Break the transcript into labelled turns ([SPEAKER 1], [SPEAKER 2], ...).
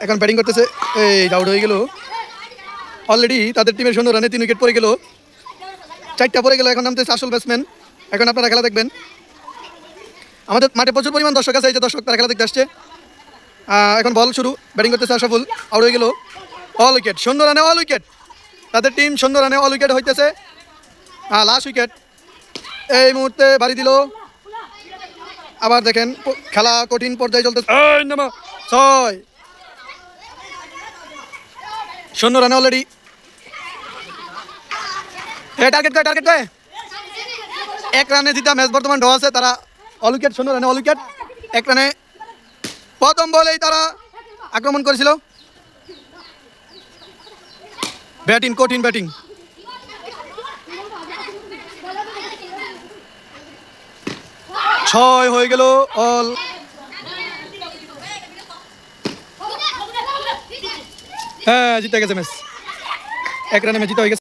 [SPEAKER 1] এখন ব্যাটিং করতেছে, এই আউট হয়ে গেল। অলরেডি তাদের টিমের ১৬ রানে ৩ উইকেট পড়ে গেল, 4টা পড়ে গেল। এখন নামতেছে আসল ব্যাটসম্যান। এখন আপনারা খেলা দেখবেন। আমাদের মাঠে প্রচুর পরিমাণ দর্শক আছে, এই যে দর্শক তারা খেলা দেখতে আসছে। এখন বল শুরু, ব্যাটিং করতেছে আশরাফুল, আউট হয়ে গেল। অল উইকেট, ১৬ রানে অল উইকেট। তাদের টিম ১৬ রানে অল উইকেট হইতেছে। লাস্ট উইকেট এই মুহূর্তে বাড়ি দিল। আবার দেখেন খেলা কঠিন পর্যায়ে চলতেছে। 6, ১৬ রানে অলরেডি। টার্গেট করে, টার্গেট করে। 1 রানে জিতা ম্যাচ বর্তমান ড্র আছে। তারা অল উইকেট, ১৬ রানে অল উইকেট। 1 রানে প্রথম বলেই তারা আক্রমণ করেছিল। ব্যাটিং, কঠিন ব্যাটিং। 6 হয়ে গেল অল। হ্যাঁ, জিতে গেছে ম্যাচ। 1 রানে ম্যাচ জিতে হয়ে গেছে।